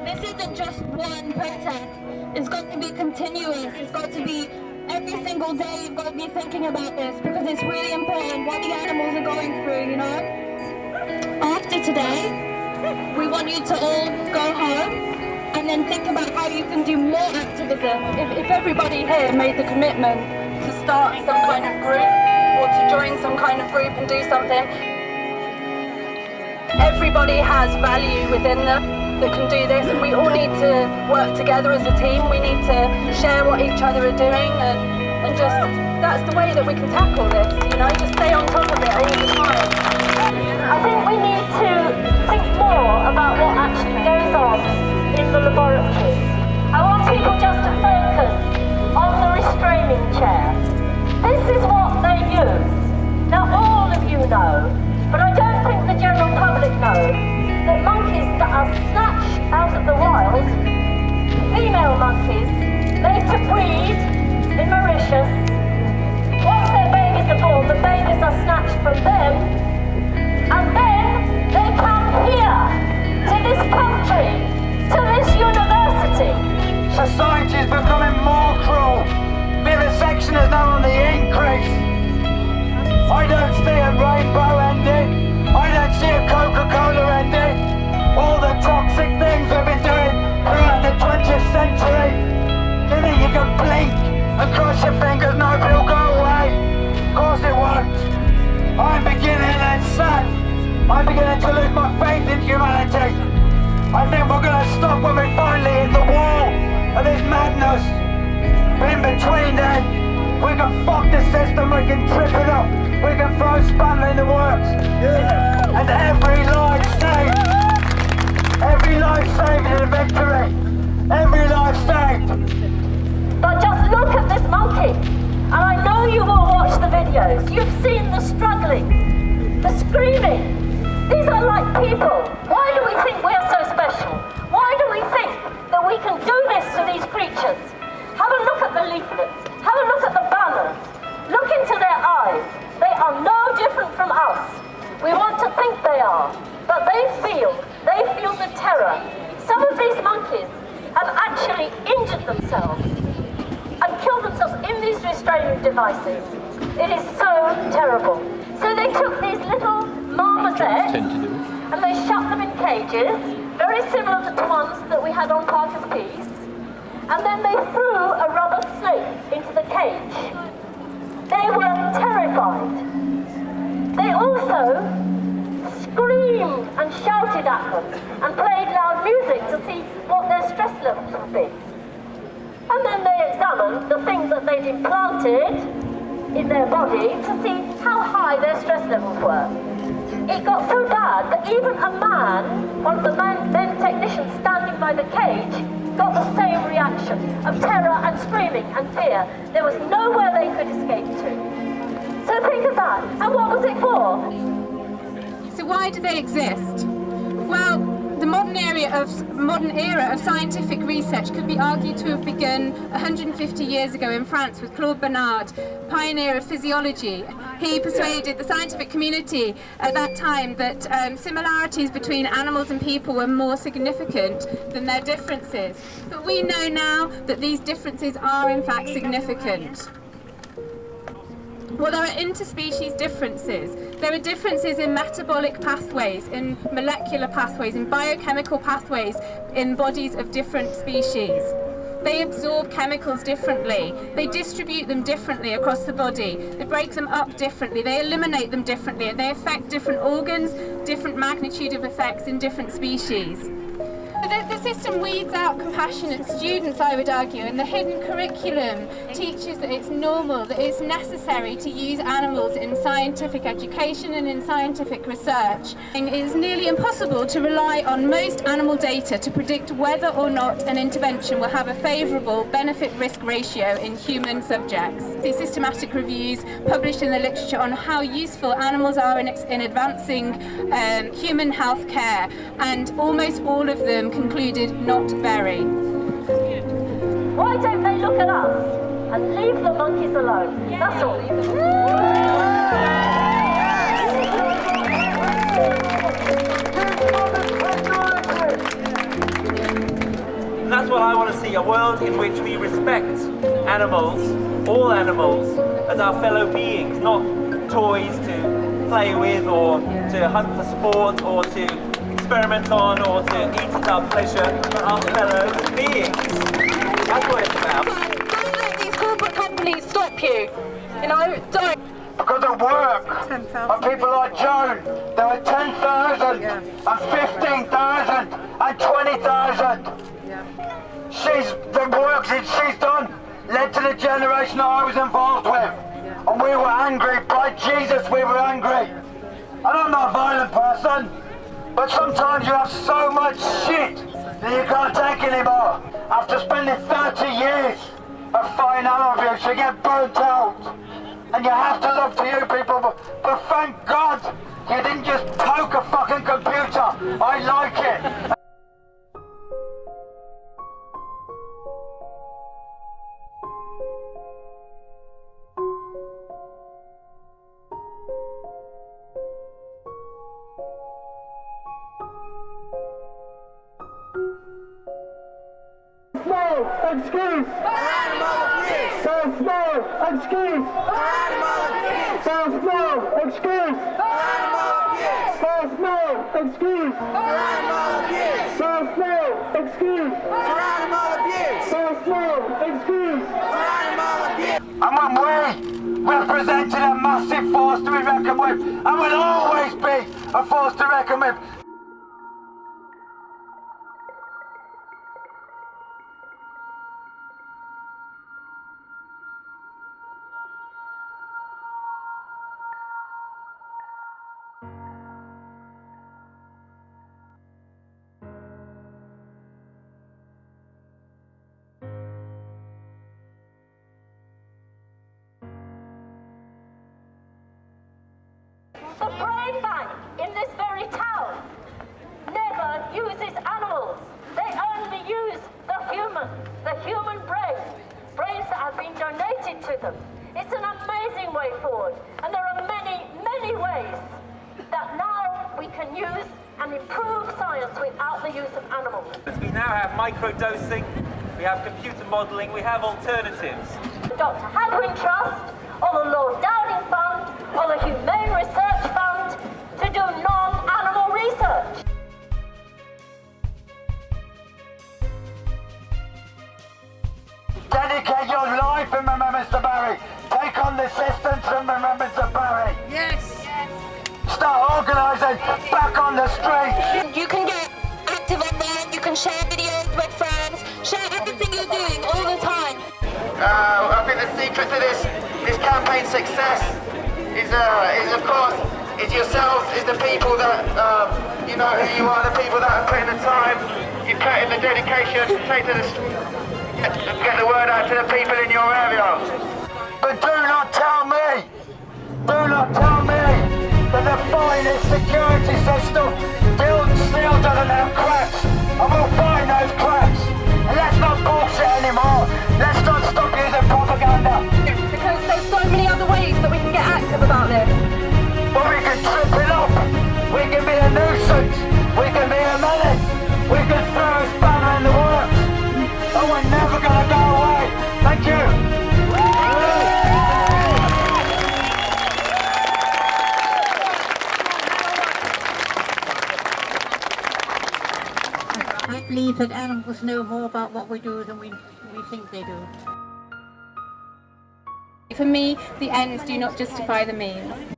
this isn't just one protest. It's got to be continuous. It's got to be every single day. You've got to be thinking about this because it's really important what the animals are going through, you know? After today, we want you to all go home and then think about how you can do more activism. If everybody here made the commitment to start some kind of group or to join some kind of group and do something, everybody has value within them that can do this, and we all need to work together as a team. We need to share what each other are doing, and just, that's the way that we can tackle this, you know, just stay on top of it all the time. I think we need to think more about what actually goes on in the laboratories. I want people just to focus on the restraining chair. This is what they use. Now all of you know, but I don't think the general public knows, that monkeys that are snatched out of the wild, female monkeys, made to breed in Mauritius, once their babies are born, the babies are snatched from them, and then they come here, to this country, to this university. Society is becoming more cruel. Vivisection is now on the increase. I don't see a rainbow ending. I don't see a Coca-Cola ending. All the toxic things we've been doing throughout the 20th century. You think you can blink and cross your fingers, nobody will go away? Of course it won't. I'm beginning and sad. I'm beginning to lose my faith in humanity. I think we're going to stop when we finally hit the wall of this madness. But in between then, we can fuck the system, we can trip it up, we can throw spanner in the works. Yeah. And every life saved is a victory. Every life saved. But just look at this monkey, and I know you will watch the videos. You've seen the struggling, the screaming. These are like people. Why do we think we are so special? Why do we think that we can do this to these creatures? Have a look at the leaflets. Have a look at the banners. Look into their eyes. They are no different from us. We want to think they are, but they feel the terror. Some of these monkeys have actually injured themselves and killed themselves in these restraining devices. It is so terrible. So they took these little marmosets and they shut them in cages, very similar to the ones that we had on Parker's Piece, and then they threw a rubber snake into the cage. They were terrified. They also screamed and shouted at them and played loud music to see what their stress levels would be. And then they examined the things that they'd implanted in their body to see how high their stress levels were. It got so bad that even a man, one of the men technicians standing by the cage, got the same reaction of terror and screaming and fear. There was nowhere they could escape to. So think of that. And what was it for? So why do they exist? Well, the modern era of scientific research could be argued to have begun 150 years ago in France with Claude Bernard, pioneer of physiology. He persuaded the scientific community at that time that similarities between animals and people were more significant than their differences. But we know now that these differences are in fact significant. Well, there are interspecies differences. There are differences in metabolic pathways, in molecular pathways, in biochemical pathways in bodies of different species. They absorb chemicals differently. They distribute them differently across the body. They break them up differently. They eliminate them differently. They affect different organs, different magnitude of effects in different species. The system weeds out compassionate students, I would argue, and the hidden curriculum teaches that it's normal, that it's necessary to use animals in scientific education and in scientific research. It is nearly impossible to rely on most animal data to predict whether or not an intervention will have a favourable benefit-risk ratio in human subjects. The systematic reviews published in the literature on how useful animals are in advancing human health care, and almost all of them concluded not very. Why don't they look at us and leave the monkeys alone? That's all. that's what I want to see, a world in which we respect animals, all animals, as our fellow beings, not toys to play with or to hunt for sport or to experiment on or to eat at our pleasure, but our fellow beings. That's what it's about. Don't let these corporate companies stop you. You know, don't. Because of work, and people like Joan, there were 10,000 and 15,000 and 20,000. The work that she's done led to the generation that I was involved with. And we were angry, by Jesus we were angry. And I'm not a violent person, but sometimes you have so much shit that you can't take anymore. After spending 30 years of fighting animal abuse, you get burnt out. And you have to look to you people, but thank God you didn't just poke a fucking computer. I like it. Excuse! There's no excuse! There's no excuse! There's no excuse! There's no excuse! There's no excuse! And when we represented a massive force to be reckoned with, and will always be a force to reckon with. The brain bank in this very town never uses animals. They only use the human brain, brains that have been donated to them. It's an amazing way forward, and there are many, many ways that now we can use and improve science without the use of animals. We now have microdosing, we have computer modelling, we have alternatives. The Dr. Hadwin Trust, or the Lord Downing Fund, or the Humane Research Fund to do non-animal research. Dedicate your life in remembrance to Barry. Take on the assistance in remembrance to Barry. Yes. Start organising back on the street. You can get active on there, you can share videos with friends, share everything you're doing all the time. I think the secret to this campaign's success is of course, is yourselves, is the people that, you know who you are, the people that are putting the time, you put in the dedication, take to the get the word out to the people in your area. But do not tell me that the finest security system still doesn't have cracks. And we'll find those cracks. And let's not bullshit anymore. Let's not stop using propaganda. Because there's so many other ways that we can get active about this. But we can trip it up. We can be a nuisance. We can be a menace. We can throw a spanner in the works. And we're never going to go away. Thank you. I believe that animals know more about what we do than we think they do. For me, the ends do not justify the means.